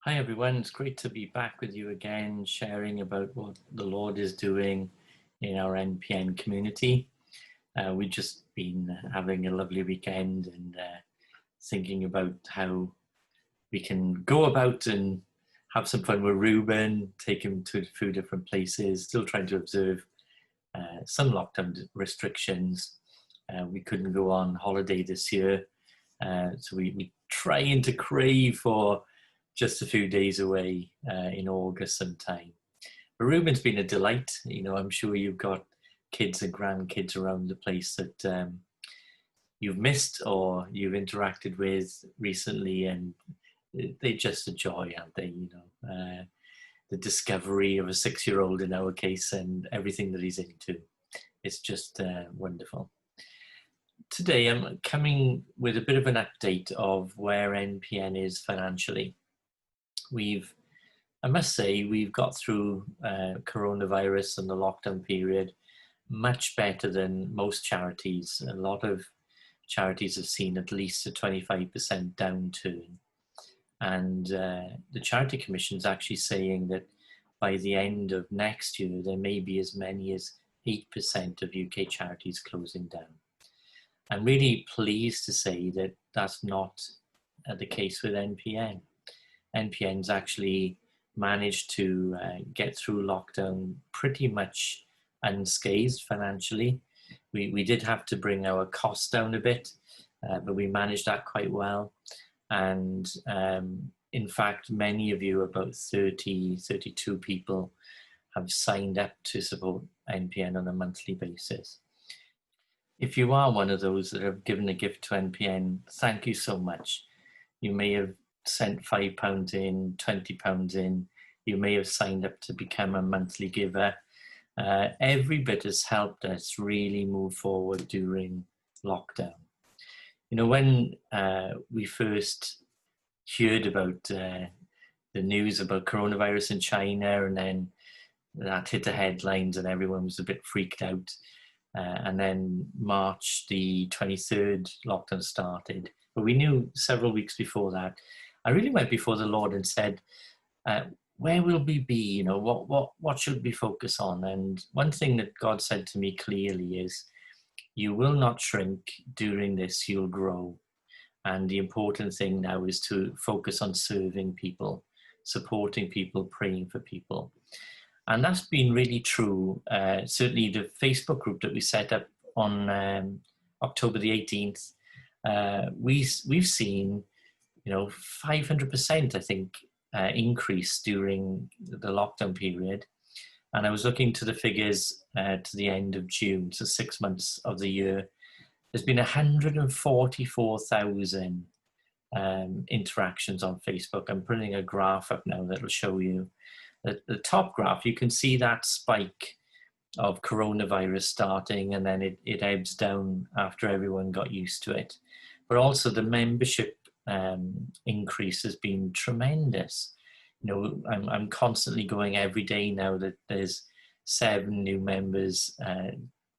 Hi everyone, it's great to be back with you again, sharing about what the Lord is doing in our NPN community. We've just been having a lovely weekend and thinking about how we can go about and have some fun with Ruben, take him to a few different places, still trying to observe some lockdown restrictions. We couldn't go on holiday this year, so we trying to crave for just a few days away in August sometime. But Ruben's been a delight. I'm sure you've got kids and grandkids around the place that you've missed or you've interacted with recently, and they're just a joy, aren't they? The discovery of a 6-year-old in our case and everything that he's into. It's just wonderful. Today I'm coming with a bit of an update of where NPN is financially. I must say, we've got through coronavirus and the lockdown period much better than most charities. A lot of charities have seen at least a 25% downturn. And the Charity Commission is actually saying that by the end of next year, there may be as many as 8% of UK charities closing down. I'm really pleased to say that that's not the case with NPN. NPN's actually managed to get through lockdown pretty much unscathed financially. We did have to bring our costs down a bit, but we managed that quite well. And in fact, many of you, about 32 people, have signed up to support NPN on a monthly basis. If you are one of those that have given a gift to NPN, thank you so much. You may have sent £5 in, £20 in. You may have signed up to become a monthly giver. Every bit has helped us really move forward during lockdown. When we first heard about the news about coronavirus in China, and then that hit the headlines and everyone was a bit freaked out. And then March the 23rd, lockdown started. But we knew several weeks before that. I really went before the Lord and said, where will we be? What should we focus on? And one thing that God said to me clearly is, you will not shrink during this, you'll grow. And the important thing now is to focus on serving people, supporting people, praying for people. And that's been really true. Certainly the Facebook group that we set up on October the 18th, we've seen 500%, I think, increase during the lockdown period. And I was looking to the figures to the end of June, so 6 months of the year. There's been 144,000 interactions on Facebook. I'm putting a graph up now that will show you. The top graph, you can see that spike of coronavirus starting, and then it ebbs down after everyone got used to it. But also the membership increase has been tremendous. I'm constantly going every day now that there's 7 new members,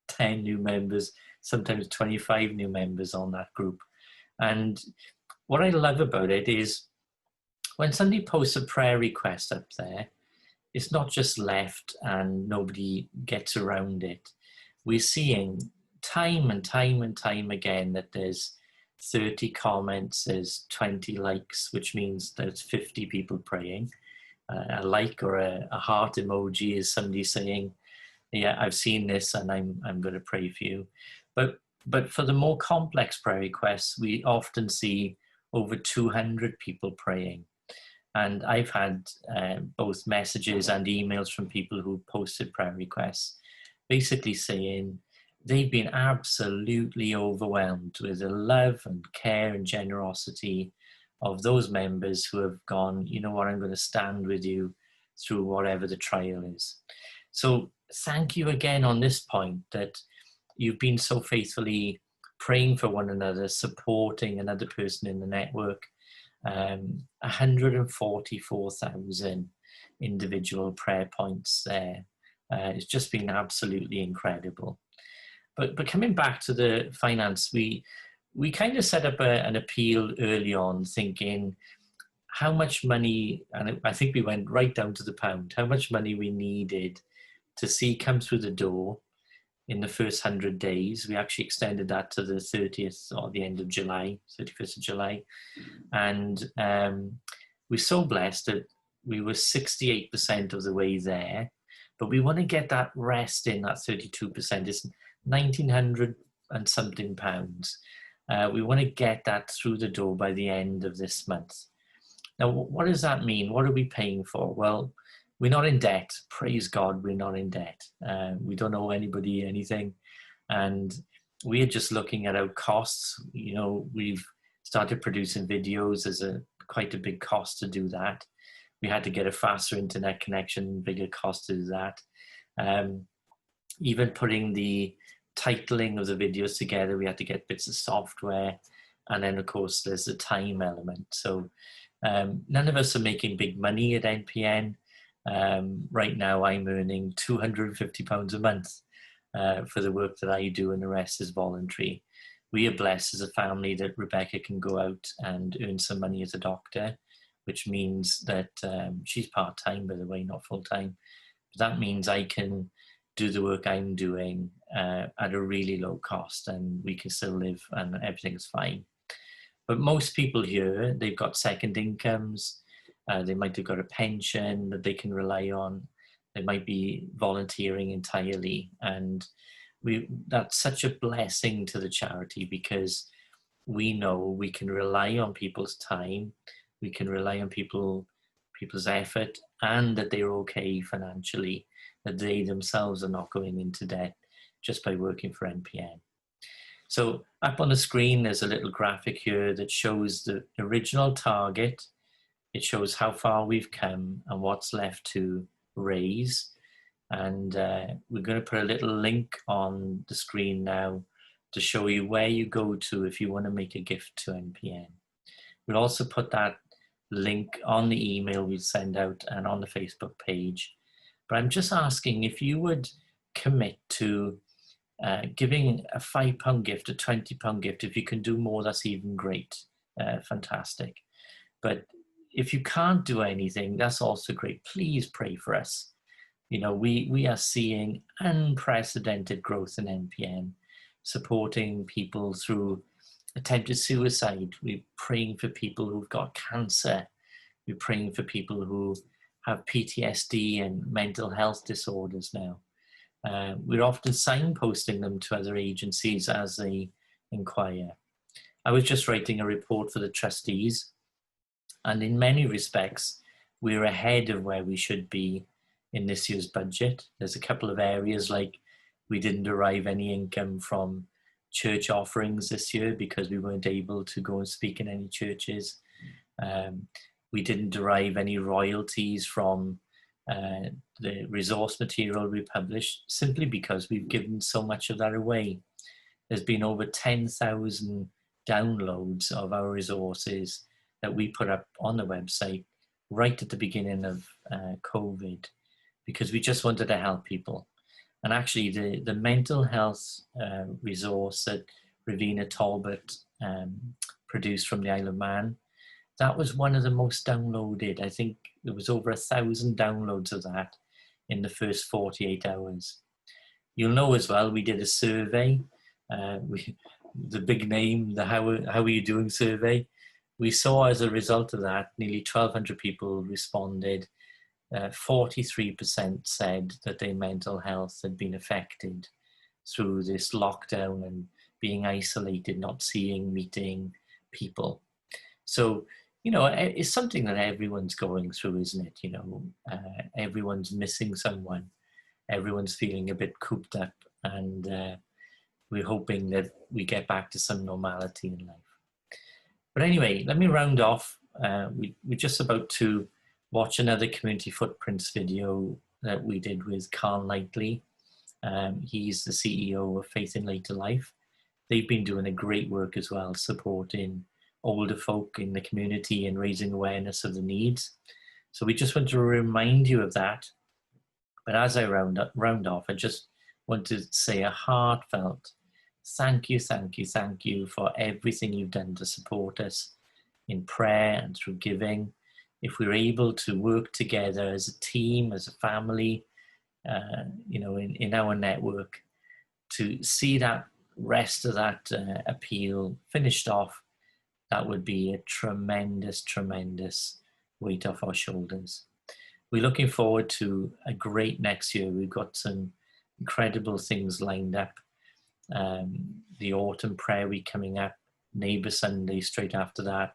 10 new members, sometimes 25 new members on that group. And what I love about it is when somebody posts a prayer request up there, it's not just left and nobody gets around it. We're seeing time and time and time again that there's 30 comments, there's 20 likes, which means there's 50 people praying. A like or a heart emoji is somebody saying, yeah, I've seen this and I'm going to pray for you. But for the more complex prayer requests, we often see over 200 people praying. And I've had both messages and emails from people who posted prayer requests, basically saying they've been absolutely overwhelmed with the love and care and generosity of those members who have gone, you know what, I'm going to stand with you through whatever the trial is. So thank you again on this point that you've been so faithfully praying for one another, supporting another person in the network. 144,000 individual prayer points there. It's just been absolutely incredible. But coming back to the finance, we kind of set up an appeal early on, thinking, how much money, and I think we went right down to the pound, how much money we needed to see come through the door in the first 100 days. We actually extended that to the 30th or the end of July, 31st of July. And we're so blessed that we were 68% of the way there, but we want to get that rest in, that 32%. It's 1,900 and something pounds. We want to get that through the door by the end of this month. Now, what does that mean? What are we paying for? Well, we're not in debt. Praise God, we're not in debt. We don't owe anybody anything. And we're just looking at our costs. You know, we've started producing videos. There's quite a big cost to do that. We had to get a faster internet connection, bigger cost to do that. Even putting the titling of the videos together, we had to get bits of software. And then, of course, there's the time element. So none of us are making big money at NPN. Right now, I'm earning £250 a month for the work that I do, and the rest is voluntary. We are blessed as a family that Rebecca can go out and earn some money as a doctor, which means that she's part-time, by the way, not full-time. But that means I can do the work I'm doing at a really low cost, and we can still live and everything's fine. But most people here, they've got second incomes. They might have got a pension that they can rely on. They might be volunteering entirely. And that's such a blessing to the charity, because we know we can rely on people's time, we can rely on people's effort, and that they're okay financially, that they themselves are not going into debt just by working for NPN. So up on the screen, there's a little graphic here that shows the original target. It shows how far we've come and what's left to raise. And we're going to put a little link on the screen now to show you where you go to if you want to make a gift to NPN. We'll also put that link on the email we send out and on the Facebook page. But I'm just asking if you would commit to giving a £5 gift, a £20 gift. If you can do more, that's even great. Fantastic. But if you can't do anything, that's also great. Please pray for us. You know, we are seeing unprecedented growth in NPN, supporting people through attempted suicide. We're praying for people who've got cancer. We're praying for people who have PTSD and mental health disorders now. We're often signposting them to other agencies as they inquire. I was just writing a report for the trustees, and in many respects, we're ahead of where we should be in this year's budget. There's a couple of areas, like we didn't derive any income from church offerings this year because we weren't able to go and speak in any churches. We didn't derive any royalties from the resource material we published, simply because we've given so much of that away. There's been over 10,000 downloads of our resources that we put up on the website right at the beginning of COVID, because we just wanted to help people. And actually the mental health resource that Ravina Talbot produced from the Isle of Man, that was one of the most downloaded. I think there was over 1,000 downloads of that in the first 48 hours. You'll know as well, we did a survey, the big name, the How Are You Doing survey. We saw as a result of that, nearly 1,200 people responded. 43% said that their mental health had been affected through this lockdown and being isolated, not seeing, meeting people. So, you know, it's something that everyone's going through, isn't it? You know, everyone's missing someone. Everyone's feeling a bit cooped up, and we're hoping that we get back to some normality in life. But anyway, let me round off. We're just about to watch another Community Footprints video that we did with Carl Knightley. He's the CEO of Faith in Later Life. They've been doing a great work as well, supporting older folk in the community and raising awareness of the needs. So we just want to remind you of that. But as I round off, I just want to say a heartfelt thank you for everything you've done to support us in prayer and through giving. if we're able to work together as a team, as a family, in our network, to see that rest of that appeal finished off, that would be a tremendous, tremendous weight off our shoulders. We're looking forward to a great next year. We've got some incredible things lined up. The autumn prayer week coming up, Neighbour Sunday straight after that.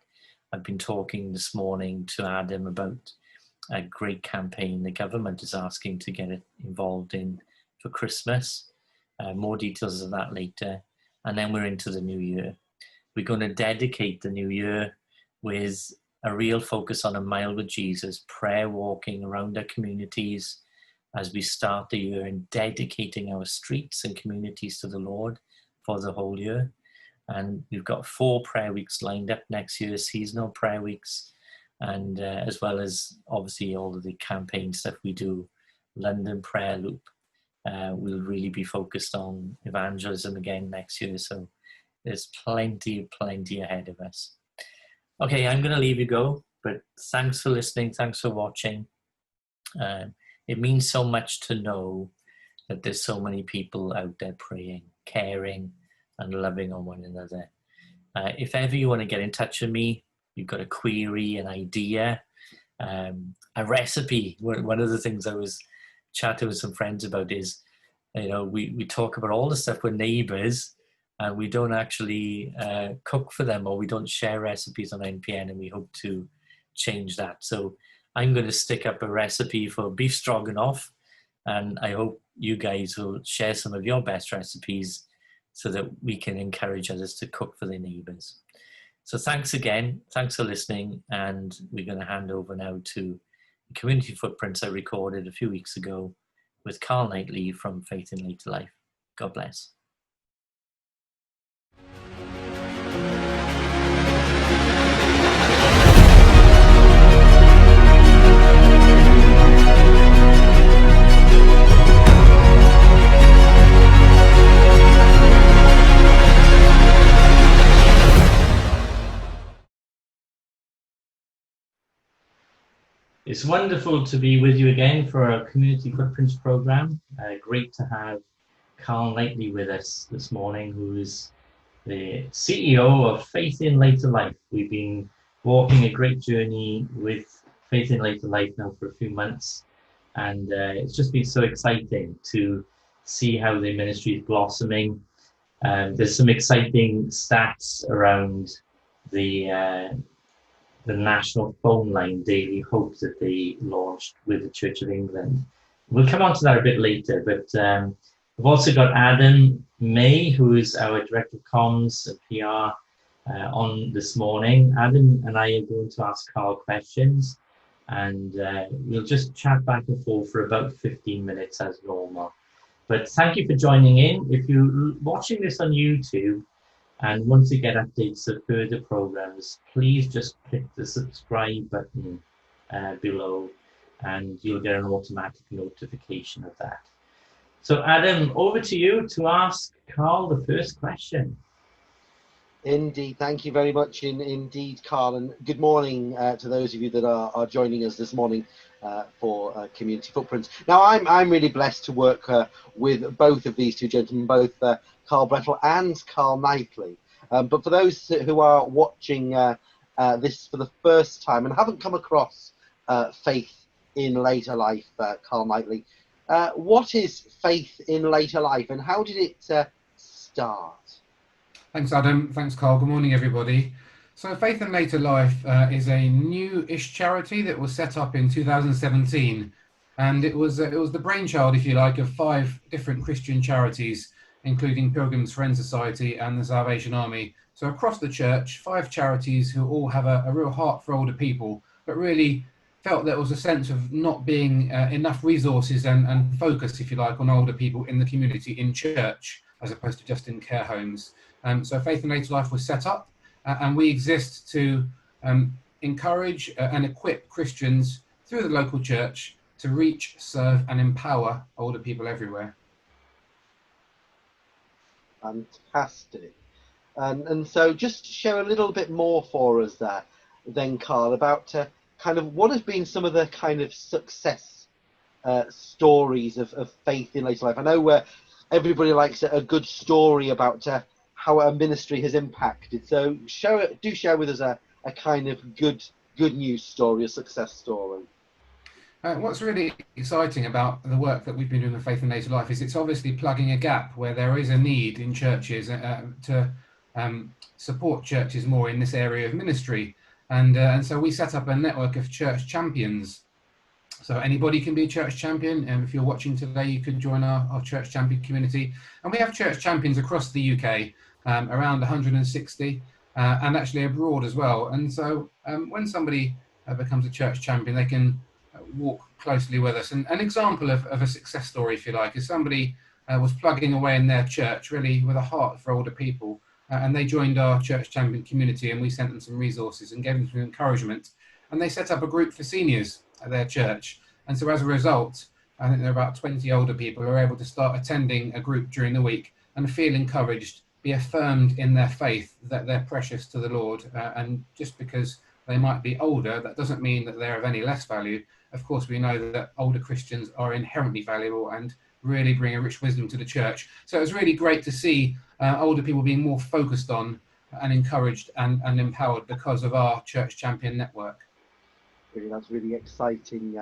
I've been talking this morning to Adam about a great campaign the government is asking to get it involved in for Christmas. More details of that later. And then we're into the new year. We're going to dedicate the new year with a real focus on a mile with Jesus, prayer walking around our communities as we start the year and dedicating our streets and communities to the Lord for the whole year. And we've got 4 prayer weeks lined up next year, seasonal prayer weeks, and as well as obviously all of the campaign stuff we do, London Prayer Loop. We'll really be focused on evangelism again next year, so there's plenty ahead of us. Okay, I'm going to leave you go, but thanks for listening, thanks for watching. It means so much to know that there's so many people out there praying, caring, and loving on one another. If ever you want to get in touch with me, you've got a query, an idea, a recipe. One of the things I was chatting with some friends about is, we talk about all the stuff with neighbours, and we don't actually cook for them, or we don't share recipes on NPN, and we hope to change that. So I'm going to stick up a recipe for beef stroganoff, and I hope you guys will share some of your best recipes so that we can encourage others to cook for their neighbours. So thanks again, thanks for listening, and we're going to hand over now to the Community Footprints I recorded a few weeks ago with Carl Knightley from Faith in Later Life. God bless. It's wonderful to be with you again for our Community Footprints program. Great to have Carl Knightley with us this morning, who is the CEO of Faith in Later Life. We've been walking a great journey with Faith in Later Life now for a few months, and it's just been so exciting to see how the ministry is blossoming. There's some exciting stats around the national phone line, Daily Hope, that they launched with the Church of England. We'll come on to that a bit later, but we've also got Adam May, who is our Director of Comms and PR, on this morning. Adam and I are going to ask Carl questions, and we'll just chat back and forth for about 15 minutes as normal. But thank you for joining in. If you're watching this on YouTube, and once you get updates of further programs, please just click the subscribe button below, and you'll get an automatic notification of that. So Adam, over to you to ask Carl the first question. Indeed, thank you very much indeed, Carl, and good morning to those of you that are joining us this morning for Community Footprints. Now, I'm really blessed to work with both of these two gentlemen, both Carl Brettle and Carl Knightley. But for those who are watching this for the first time and haven't come across Faith in Later Life, Carl Knightley, what is Faith in Later Life, and how did it start? Thanks, Adam. Thanks, Carl. Good morning, everybody. So Faith in Later Life is a new-ish charity that was set up in 2017. And it was the brainchild, if you like, of 5 different Christian charities, including Pilgrim's Friend Society and the Salvation Army. So across the church, 5 charities who all have a real heart for older people, but really felt there was a sense of not being enough resources and focus, if you like, on older people in the community, in church, as opposed to just in care homes. So Faith in Later Life was set up, and we exist to encourage and equip Christians through the local church to reach, serve, and empower older people everywhere. Fantastic. And so just share a little bit more for us there, then, Carl, about kind of what has been some of the kind of success stories of faith in later life. I know everybody likes a good story about how a ministry has impacted. So do share with us a kind of good news story, a success story. What's really exciting about the work that we've been doing with Faith in Later Life is it's obviously plugging a gap where there is a need in churches to support churches more in this area of ministry. And so we set up a network of church champions. So anybody can be a church champion, and if you're watching today, you can join our church champion community. And we have church champions across the UK, around 160, and actually abroad as well. And so when somebody becomes a church champion, they can walk closely with us. And an example of a success story, if you like, is somebody was plugging away in their church, really with a heart for older people. And they joined our church champion community, and we sent them some resources and gave them some encouragement. And they set up a group for seniors at their church. And so as a result, I think there are about 20 older people who are able to start attending a group during the week and feel encouraged, be affirmed in their faith that they're precious to the Lord. And just because they might be older, that doesn't mean that they're of any less value. Of course, we know that older Christians are inherently valuable and really bring a rich wisdom to the church. So it was really great to see older people being more focused on and encouraged and empowered because of our church champion network. Really, that's really exciting,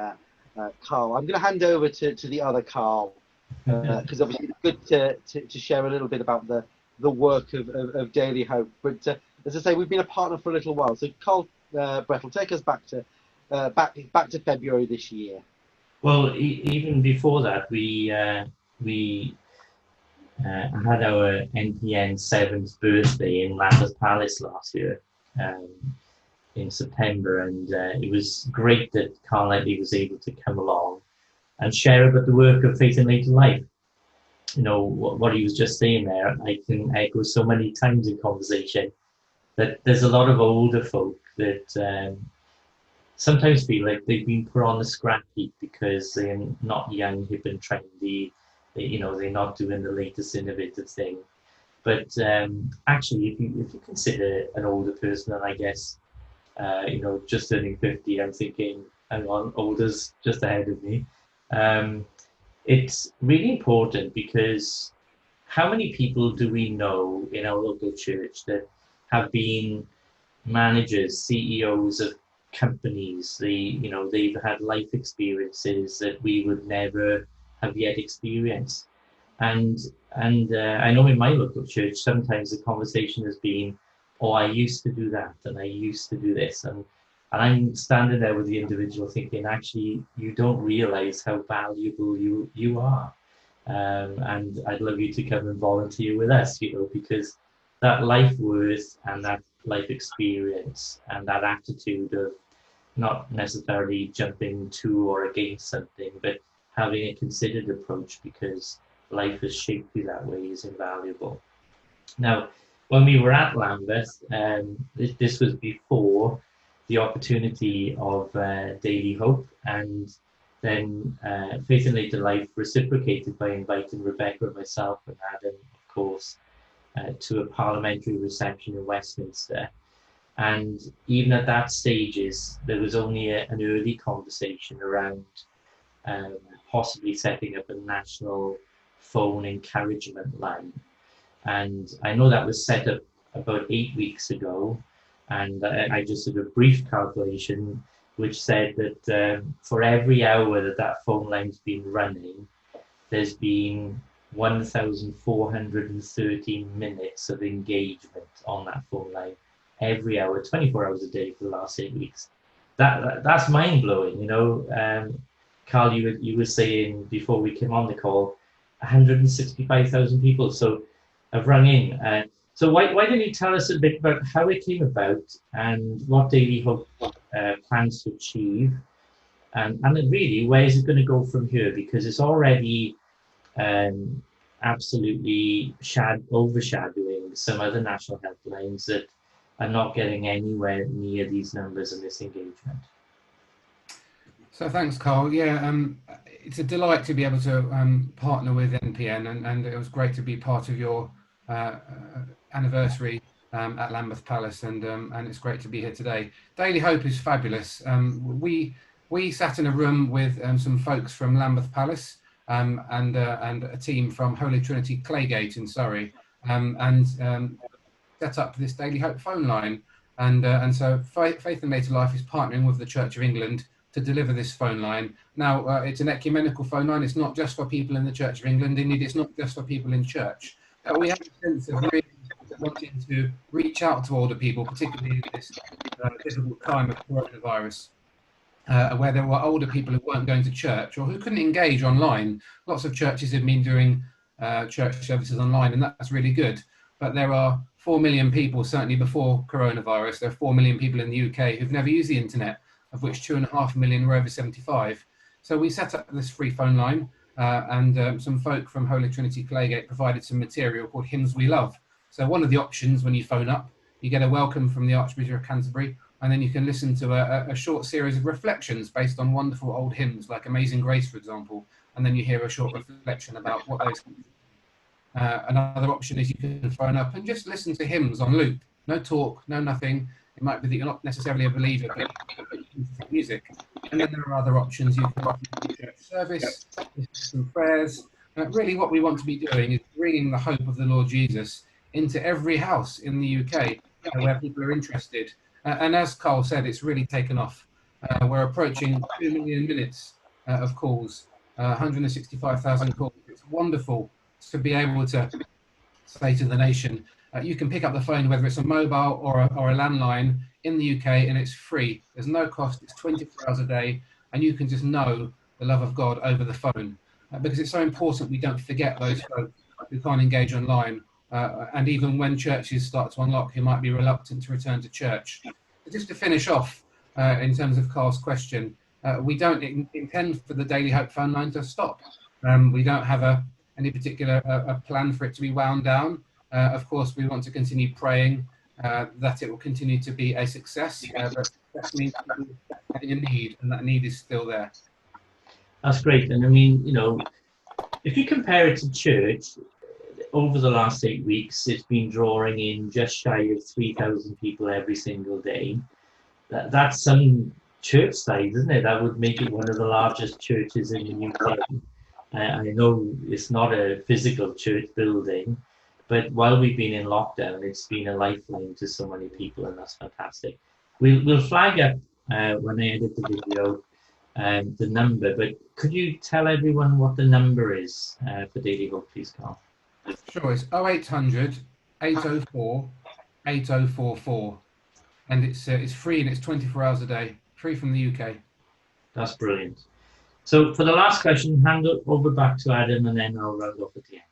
Carl. I'm going to hand over to the other Carl, because obviously it's good to share a little bit about the work of Daily Hope. But as I say, we've been a partner for a little while. So Carl Brettle, take us back to February this year. Well, even before that, we had our NPN 7th birthday in Lambeth Palace last year in September, and it was great that Carl Ledley was able to come along and share about the work of Faith in Later Life. You know, what he was just saying there, I can echo so many times in conversation that there's a lot of older folk that sometimes feel like they've been put on the scrap heap because they're not young, hip and trendy. They're not doing the latest innovative thing. But actually, if you consider an older person, and I guess just turning 50, I'm thinking, hang on, older's just ahead of me. It's really important because how many people do we know in our local church that have been managers, CEOs of companies? They've had life experiences that we would never have yet experienced. And I know in my local church, sometimes the conversation has been, oh, I used to do that, and I used to do this. And I'm standing there with the individual thinking, actually, you don't realize how valuable you are. And I'd love you to come and volunteer with us, because that life worth and that life experience and that attitude of not necessarily jumping to or against something, but having a considered approach because life has shaped you that way is invaluable. Now, when we were at Lambeth, this was before the opportunity of Daily Hope, and then Faith in Later Life reciprocated by inviting Rebecca and myself and Adam, of course, to a parliamentary reception in Westminster. And even at that stages, there was only an early conversation around possibly setting up a national phone encouragement line. And I know that was set up about 8 weeks ago. And I just did a brief calculation, which said that for every hour that phone line's been running, there's been 1,430 minutes of engagement on that phone line every hour, 24 hours a day for the last 8 weeks. That's mind blowing, Carl, you were saying before we came on the call, 165,000 people have rung in. So why don't you tell us a bit about how it came about and what Daily Hope plans to achieve, and then really where is it going to go from here, because it's already absolutely overshadowing some other national helplines that are not getting anywhere near these numbers and this engagement. So thanks, Carl. Yeah, it's a delight to be able to partner with NPN, and it was great to be part of your anniversary at Lambeth Palace, and it's great to be here today. Daily Hope is fabulous. We sat in a room with some folks from Lambeth Palace and a team from Holy Trinity Claygate in Surrey, and set up this Daily Hope phone line. And so Faith and Later Life is partnering with the Church of England to deliver this phone line. Now, it's an ecumenical phone line. It's not just for people in the Church of England. Indeed, it's not just for people in church. But we have a sense of really wanting to reach out to older people, particularly in this difficult time of coronavirus, where there were older people who weren't going to church or who couldn't engage online. Lots of churches have been doing church services online, and that's really good. But there are 4 million people, certainly before coronavirus, there are 4 million people in the UK who've never used the internet, of which 2.5 million were over 75. So we set up this free phone line, and some folk from Holy Trinity Claygate provided some material called Hymns We Love. So one of the options when you phone up, you get a welcome from the Archbishop of Canterbury, and then you can listen to a short series of reflections based on wonderful old hymns, like Amazing Grace, for example, and then you hear a short reflection about what those hymns. Another option is you can phone up and just listen to hymns on loop. No talk, no nothing. It might be that you're not necessarily a believer, but you listen to music. And then there are other options. You can listen to church service, listen to some prayers. Really what we want to be doing is bringing the hope of the Lord Jesus into every house in the UK where people are interested. And as Carl said, it's really taken off. We're approaching 2 million minutes of calls, 165,000 calls. It's wonderful to be able to say to the nation, you can pick up the phone, whether it's a mobile or a landline in the UK, and it's free. There's no cost. It's 24 hours a day, and you can just know the love of God over the phone, because it's so important we don't forget those folks who can't engage online, and even when churches start to unlock, who might be reluctant to return to church. But just to finish off, in terms of Carl's question, we don't intend for the Daily Hope phone line to stop. We don't have any particular plan for it to be wound down. Of course, we want to continue praying that it will continue to be a success, but that means people having a need, and that need is still there. That's great. And I mean, you know, if you compare it to church, over the last 8 weeks, it's been drawing in just shy of 3,000 people every single day. That's some church size, isn't it? That would make it one of the largest churches in the UK. I know it's not a physical church building, but while we've been in lockdown, it's been a lifeline to so many people, and that's fantastic. We'll flag up when I edit the video the number, but could you tell everyone what the number is for Daily Hope, please, Carl? Sure, it's 0800 804 8044, and it's free and it's 24 hours a day, free from the UK. That's brilliant. So for the last question, hand it over back to Adam, and then I'll round off at the end.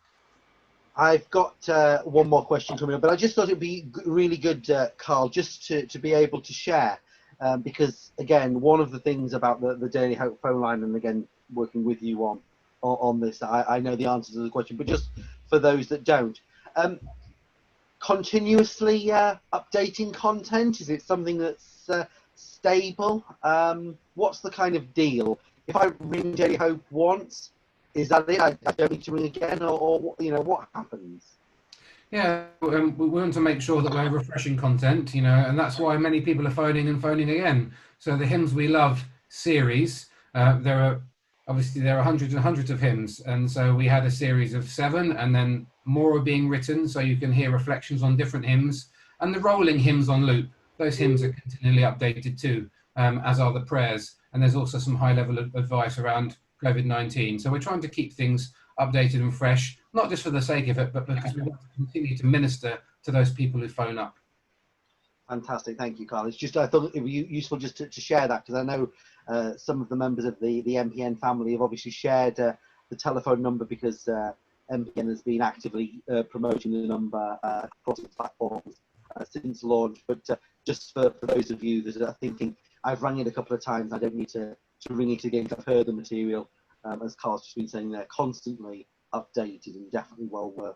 I've got one more question coming up, but I just thought it'd be really good, Carl, just to be able to share, because again, one of the things about the Daily Hope phone line, and again, working with you on this, I know the answer to the question, but just for those that don't, continuously updating content, is it something that's stable? What's the kind of deal? If I ring Daily Hope once, is that it? I don't need to ring again, or you know, what happens? Yeah, we want to make sure that we're refreshing content, you know, and that's why many people are phoning and phoning again. So the Hymns We Love series, there are hundreds and hundreds of hymns, and so we had a series of 7, and then more are being written, so you can hear reflections on different hymns, and the rolling hymns on loop. Those hymns are continually updated too, as are the prayers, and there's also some high-level advice around COVID-19. So we're trying to keep things updated and fresh, not just for the sake of it, but because we want to continue to minister to those people who phone up. Fantastic, thank you, Carl. It's just I thought it would be useful just to share that, because I know some of the members of the NPN family have obviously shared the telephone number, because NPN has been actively promoting the number across the platforms since launch. But just for those of you that are thinking, I've rang it a couple of times, I don't need to ring it again, because I've heard the material, as Carl's just been saying, they're constantly updated and definitely well worth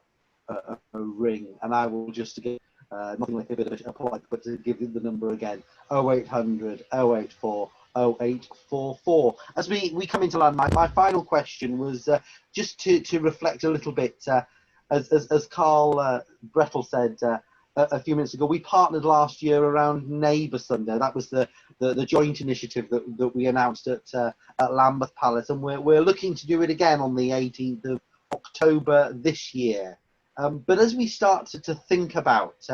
a ring. And I will just, again, nothing like a bit of a polite, but to give you the number again, 0800 084 0844. As we come into land, my final question was just to reflect a little bit, as Carl Brettel said, a few minutes ago, we partnered last year around Neighbour Sunday. That was the joint initiative that we announced at Lambeth Palace, and we're looking to do it again on the 18th of October this year. But as we start to think about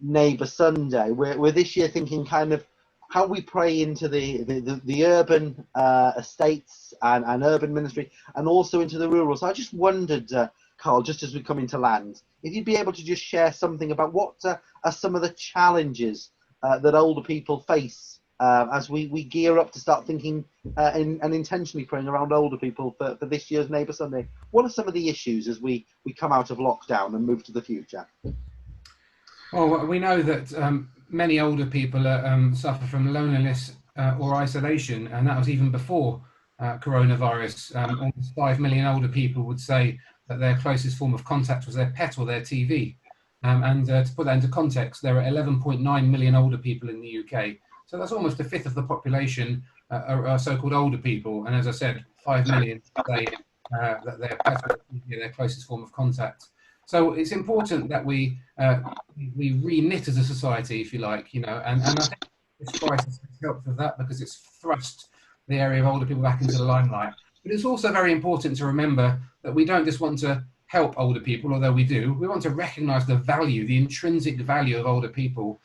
Neighbour Sunday, we're this year thinking kind of how we pray into the urban estates and urban ministry, and also into the rural. So I just wondered, Carl, just as we come into land, if you'd be able to just share something about what are some of the challenges that older people face as we gear up to start thinking and intentionally praying around older people for this year's Neighbour Sunday. What are some of the issues as we come out of lockdown and move to the future? Well, we know that many older people suffer from loneliness or isolation, and that was even before coronavirus. Almost 5 million older people would say that their closest form of contact was their pet or their TV. To put that into context, there are 11.9 million older people in the UK. So that's almost a fifth of the population are so-called older people. And as I said, 5 million say that their pet or TV are their closest form of contact. So it's important that we re-knit as a society, if you like, and I think this crisis has helped with that because it's thrust the area of older people back into the limelight. But it's also very important to remember that we don't just want to help older people, although we do. We want to recognise the value, the intrinsic value of older people.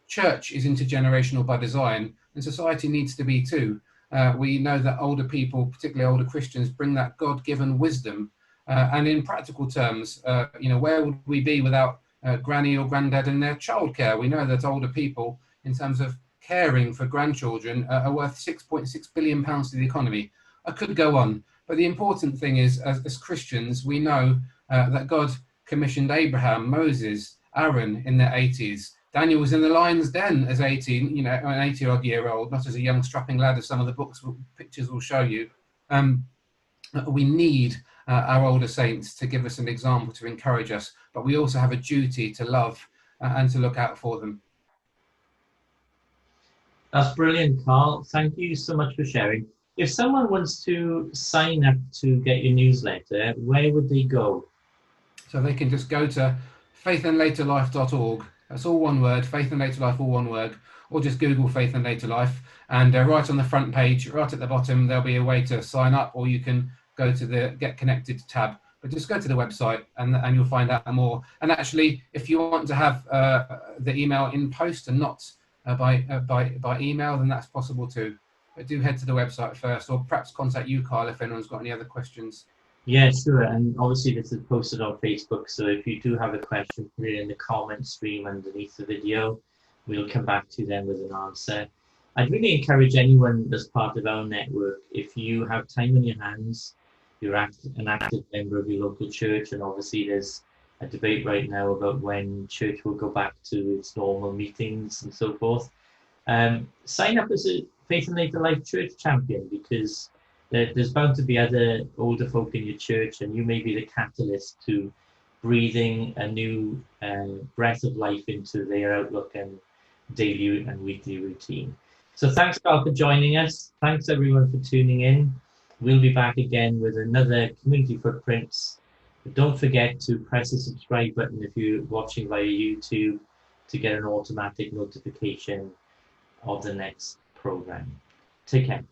Church is intergenerational by design, and society needs to be too. We know that older people, particularly older Christians, bring that God-given wisdom. And in practical terms, where would we be without granny or granddad and their childcare? We know that older people, in terms of caring for grandchildren, are worth £6.6 billion to the economy. I could go on, but the important thing is, as Christians, we know that God commissioned Abraham, Moses, Aaron in their 80s. Daniel was in the lion's den as 18, an 80-odd-year-old, not as a young strapping lad, as some of the pictures will show you. We need our older saints to give us an example, to encourage us, but we also have a duty to love and to look out for them. That's brilliant, Carl. Thank you so much for sharing. If someone wants to sign up to get your newsletter, where would they go? So they can just go to faithandlaterlife.org. That's all one word, Faith and Later Life, all one word, or just Google Faith and Later Life. And right on the front page, right at the bottom, there'll be a way to sign up, or you can go to the Get Connected tab. But just go to the website and you'll find out more. And actually, if you want to have the email in post and not by email, then that's possible too. But do head to the website first, or perhaps contact you, Carl, if anyone's got any other questions. Yeah, sure. And obviously this is posted on Facebook, so if you do have a question, put it in the comment stream underneath the video. We'll come back to them with an answer. I'd really encourage anyone that's part of our network, if you have time on your hands, you're an active member of your local church, and obviously there's a debate right now about when church will go back to its normal meetings and so forth. Sign up as a Faith and Later Life Church champion, because there's bound to be other older folk in your church, and you may be the catalyst to breathing a new breath of life into their outlook and daily and weekly routine. So thanks, Carl, for joining us. Thanks, everyone, for tuning in. We'll be back again with another Community Footprints. But don't forget to press the subscribe button if you're watching via YouTube to get an automatic notification of the next program. Take care.